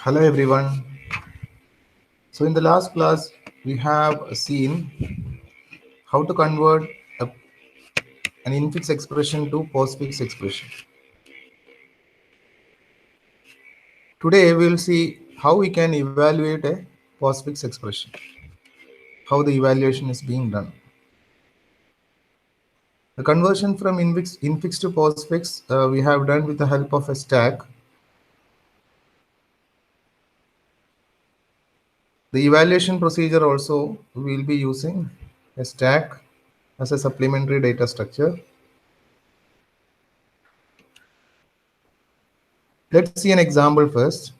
Hello everyone. So in the last class we have seen how to convert a, an infix expression to postfix expression. Today we will see how we can evaluate a postfix expression, how the evaluation is being done. The conversion from infix to postfix we have done with the help of a stack. The evaluation procedure also we will be using a stack as a supplementary data structure. Let's see an example first.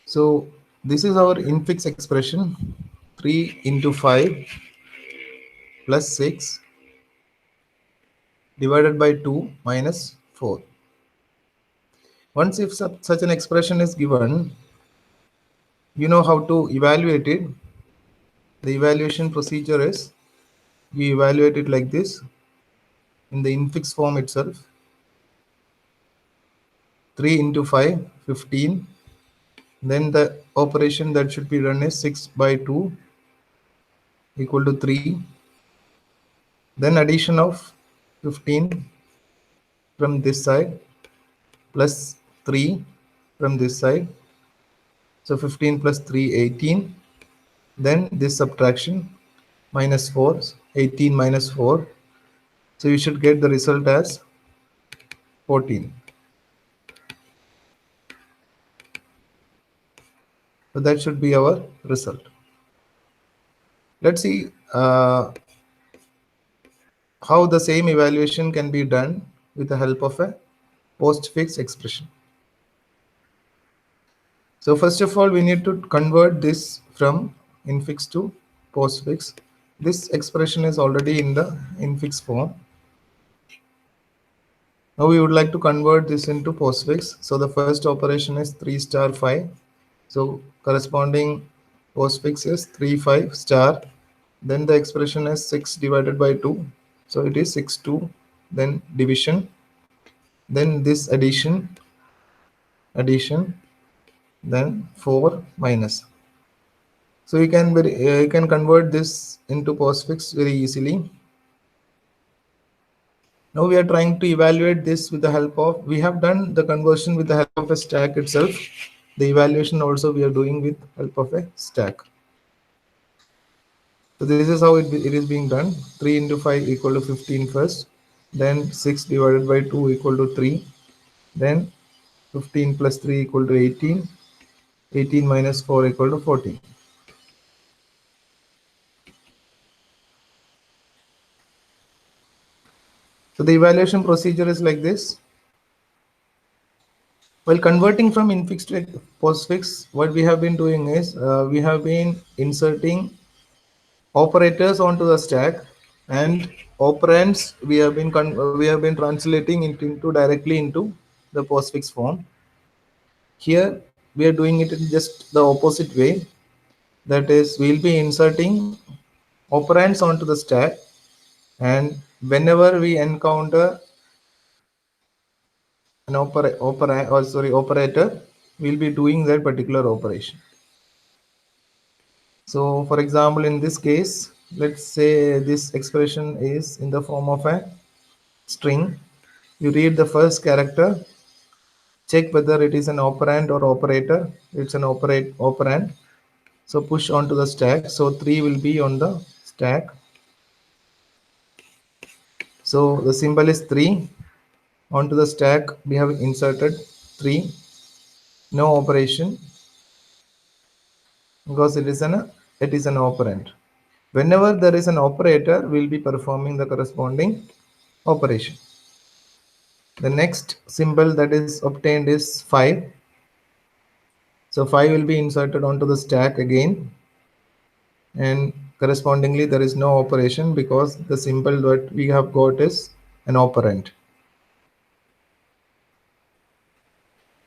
So this is our infix expression 3 into 5 plus 6 divided by 2 minus 4. Once if such an expression is given, you know how to evaluate it. The evaluation procedure is we evaluate it like this in the infix form itself. 3 into 5, 15. Then the operation that should be done is 6 by 2 equal to 3. Then addition of 15 from this side plus 3 from this side. So 15 plus 3, 18. Then this subtraction minus 4, 18 minus 4. So you should get the result as 14. So that should be our result. Let's see how the same evaluation can be done with the help of a postfix expression. So first of all, we need to convert this from infix to postfix. This expression is already in the infix form. Now we would like to convert this into postfix. So the first operation is 3 star 5. So corresponding postfix is 3 5 star. Then the expression is 6 divided by 2. So it is 6 2. Then division. Then this addition. Then 4 minus. So you can convert this into postfix very easily. Now we are trying to evaluate this with the help of, we have done the conversion with the help of a stack itself. The evaluation also we are doing with help of a stack. So this is how it is being done. 3 into 5 equal to 15 first. Then 6 divided by 2 equal to 3. Then 15 plus 3 equal to 18. 18 minus 4 equal to 14. So the evaluation procedure is like this. While converting from infix to postfix, what we have been doing is we have been inserting operators onto the stack, and operands we have been translating it into directly into the postfix form. Here we are doing it in just the opposite way. That is, we'll be inserting operands onto the stack, and whenever we encounter an operator, we'll be doing that particular operation. So for example, in this case, let's say this expression is in the form of a string. You read the first character, check whether it is an operand or operator. It's an operand. So push onto the stack. So 3 will be on the stack. So the symbol is 3. Onto the stack, we have inserted 3. No operation because it is an operand. Whenever there is an operator, we'll be performing the corresponding operation. The next symbol that is obtained is 5. So 5 will be inserted onto the stack again, and correspondingly there is no operation because the symbol that we have got is an operand.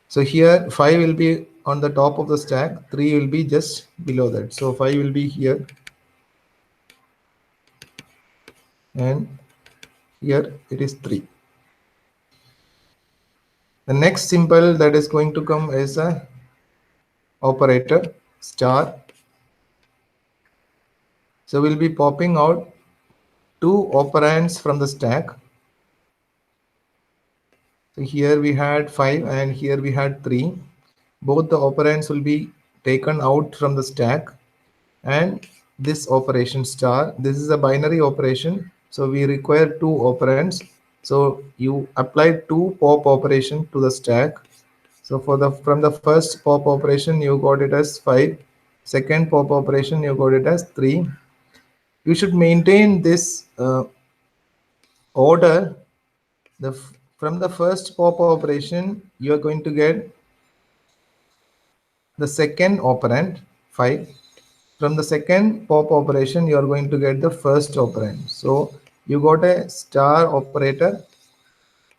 So here 5 will be on the top of the stack, 3 will be just below that. So 5 will be here, and here it is 3. The next symbol that is going to come is a operator star. So we'll be popping out two operands from the stack. So here we had 5 and here we had 3. Both the operands will be taken out from the stack, and this operation star, this is a binary operation, so we require two operands. So you apply two pop operation to the stack. So for the from the first pop operation you got it as 5, second pop operation you got it as 3. You should maintain this order. From the first pop operation you are going to get the second operand 5. From the second pop operation you are going to get the first operand. So you got a star operator,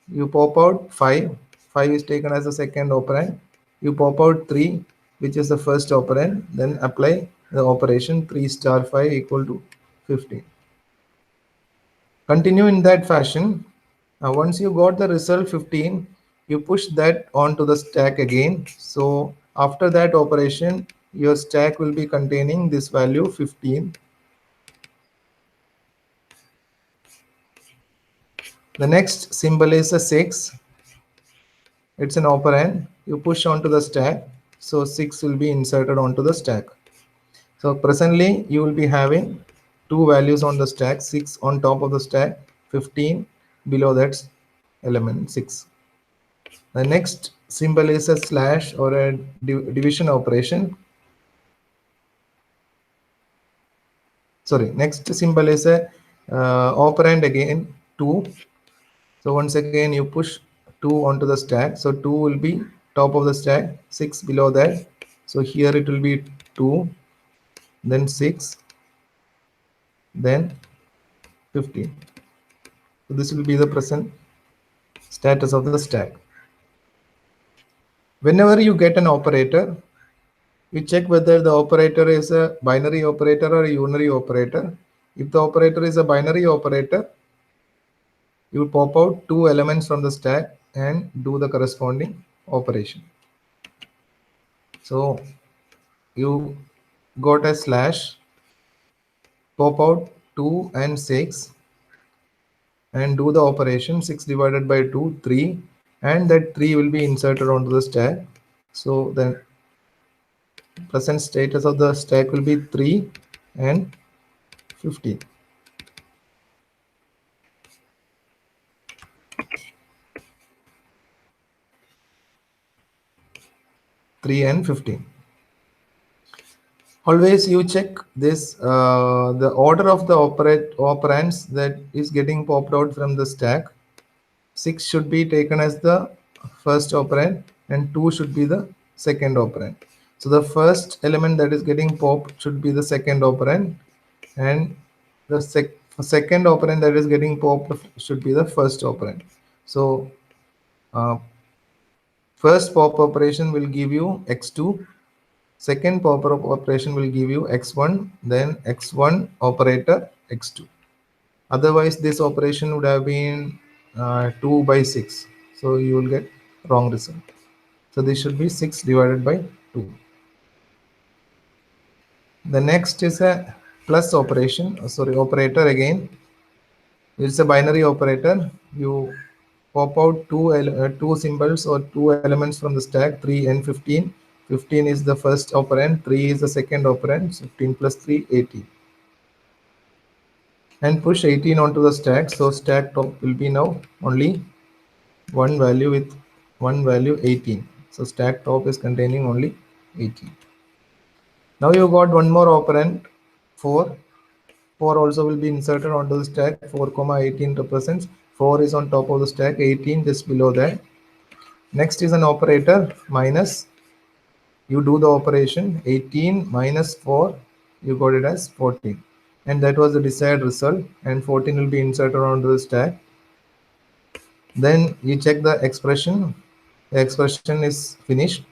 you pop out 5, 5 is taken as the second operand, you pop out 3 which is the first operand, then apply the operation 3 star 5 equal to 15. Continue in that fashion. Once you got the result 15, you push that onto the stack again. So after that operation, your stack will be containing this value 15. The next symbol is a 6. It's an operand. You push onto the stack. So 6 will be inserted onto the stack. So presently you will be having two values on the stack, 6 on top of the stack, 15 below that element 6. The next symbol is a slash or a division operation. Sorry, next symbol is a operand again 2. So once again you push 2 onto the stack. So 2 will be top of the stack, 6 below that. So here it will be 2, then 6, then 15. So this will be the present status of the stack. Whenever you get an operator, you check whether the operator is a binary operator or a unary operator. If the operator is a binary operator, you pop out two elements from the stack and do the corresponding operation. So you got a slash, pop out 2 and 6 and do the operation 6 divided by 2, 3, and that 3 will be inserted onto the stack. So the present status of the stack will be 3 and 15. 3 and 15. Always you check this, the order of the operands that is getting popped out from the stack. 6 should be taken as the first operand and 2 should be the second operand. So the first element that is getting popped should be the second operand, and the second operand that is getting popped should be the first operand. So first pop operation will give you x2, second pop operation will give you x1, then x1 operator x2. Otherwise this operation would have been 2 by 6, so you will get wrong result. So this should be 6 divided by 2. The next is a plus operation, operator again. It's a binary operator. You pop out two symbols or two elements from the stack, 3 and 15. 15 is the first operand, 3 is the second operand, 15 plus 3, 18. And push 18 onto the stack. So stack top will be now only one value with one value 18. So stack top is containing only 18. Now you got one more operand 4. 4 also will be inserted onto the stack. 4 comma 18 represents 4 is on top of the stack, 18 just below that. Next is an operator minus. You do the operation 18 minus 4, you got it as 14, and that was the desired result, and 14 will be inserted onto the stack. Then you check the expression is finished.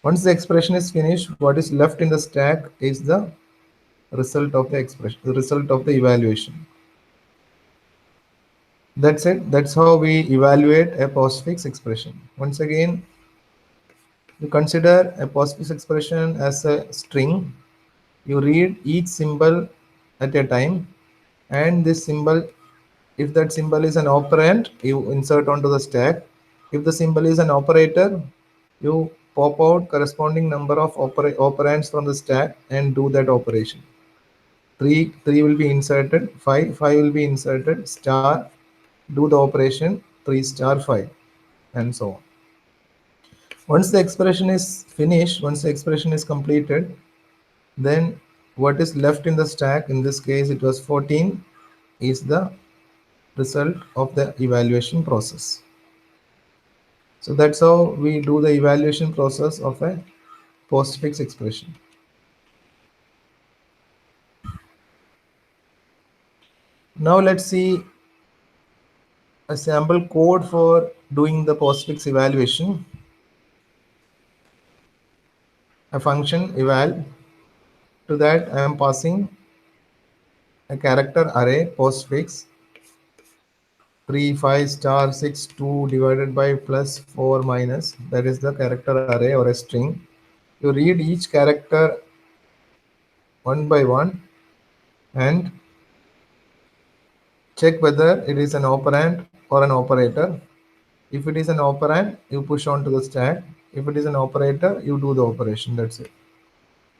Once the expression is finished, what is left in the stack is the result of the expression, the result of the evaluation. That's it. That's how we evaluate a postfix expression. Once again, you consider a postfix expression as a string. You read each symbol at a time, and this symbol, if that symbol is an operand, you insert onto the stack. If the symbol is an operator, you pop out corresponding number of operands from the stack and do that operation. 3 will be inserted, 5 will be inserted, star, do the operation 3 star 5, and so on. Once the expression is finished, once the expression is completed, then what is left in the stack, in this case it was 14, is the result of the evaluation process. So that's how we do the evaluation process of a postfix expression. Now let's see a sample code for doing the postfix evaluation. A function eval, to that I am passing a character array postfix 3 5 star 6 2 divided by plus 4 minus, that is the character array or a string. You read each character one by one and check whether it is an operand or an operator. If it is an operand, you push on to the stack. If it is an operator, you do the operation. That's it.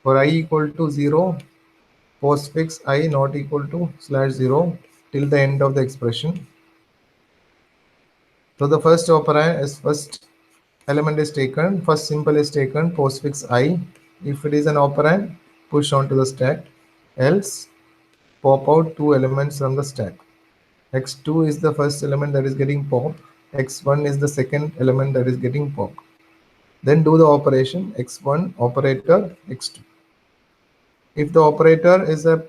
For I equal to 0, postfix I not equal to /0 till the end of the expression. So the first operand is first element is taken, first symbol is taken, postfix I. If it is an operand, push onto the stack. Else, pop out 2 elements from the stack. X2 is the first element that is getting popped. X1 is the second element that is getting popped. Then do the operation X1 operator X2. If the operator is a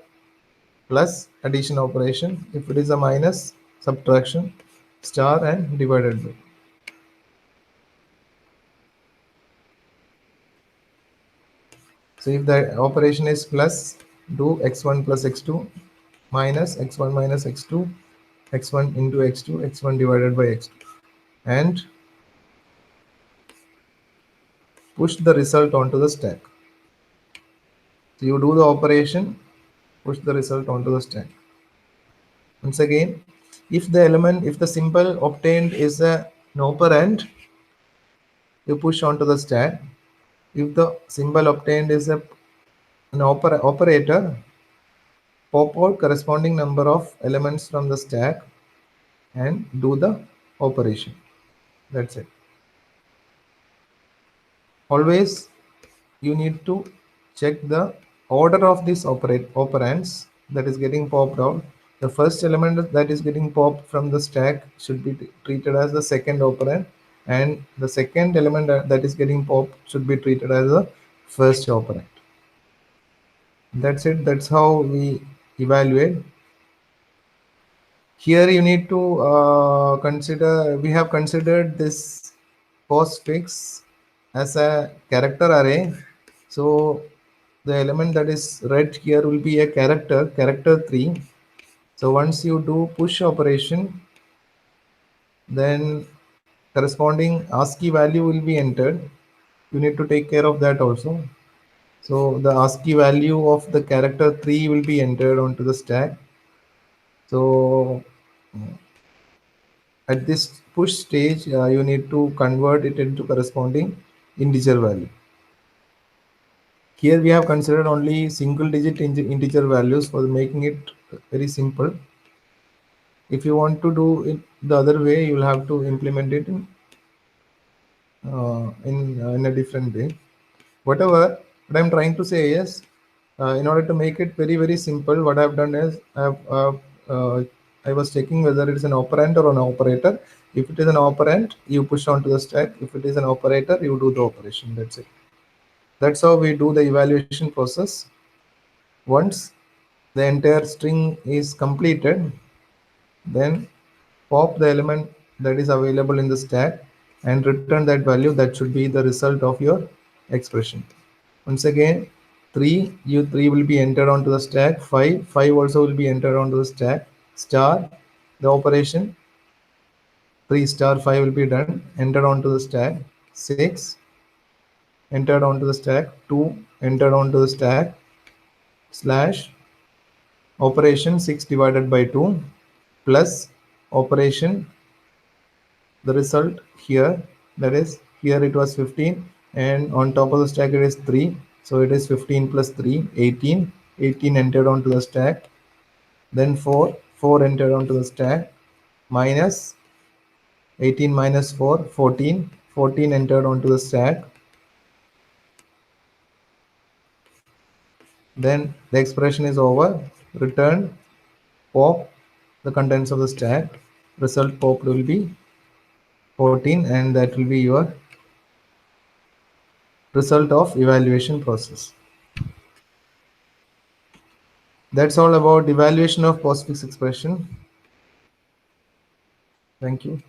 plus, addition operation. If it is a minus, subtraction, star and divided by. So if the operation is plus, do x1 plus x2 minus x1 minus x2, x1 into x2, x1 divided by x2, and push the result onto the stack. So you do the operation, push the result onto the stack. Once again, if the symbol obtained is an operand, you push onto the stack. If the symbol obtained is an operator, pop out corresponding number of elements from the stack and do the operation. That's it. Always you need to check the order of these operands that is getting popped out. The first element that is getting popped from the stack should be treated as the second operand, and the second element that is getting popped should be treated as the first operand. That's it. That's how we evaluate. Here you need to consider, we have considered this postfix as a character array. So the element that is read here will be a character 3. So once you do push operation, then corresponding ASCII value will be entered. You need to take care of that also. So the ASCII value of the character 3 will be entered onto the stack. So at this push stage, you need to convert it into corresponding integer value. Here we have considered only single digit integer values for making it very simple. If you want to do it the other way, you will have to implement it in a different way. What I'm trying to say is, in order to make it very simple, what I've done is I was checking whether it is an operand or an operator. If it is an operand, you push onto the stack. If it is an operator, you do the operation. That's it. That's how we do the evaluation process. Once the entire string is completed, then pop the element that is available in the stack and return that value. That should be the result of your expression. Once again, 3 will be entered onto the stack. 5 also will be entered onto the stack. Star, the operation 3 star 5 will be done, entered onto the stack, 6 entered onto the stack, 2 entered onto the stack, slash operation 6 divided by 2 plus operation, the result here, that is here it was 15 and on top of the stack it is 3, so it is 15 plus 3, 18, 18 entered onto the stack, then 4 entered onto the stack, minus 18 minus 4, 14, 14 entered onto the stack, then the expression is over, return, pop the contents of the stack, result popped will be 14 and that will be your result of evaluation process. That's all about evaluation of postfix expression. Thank you.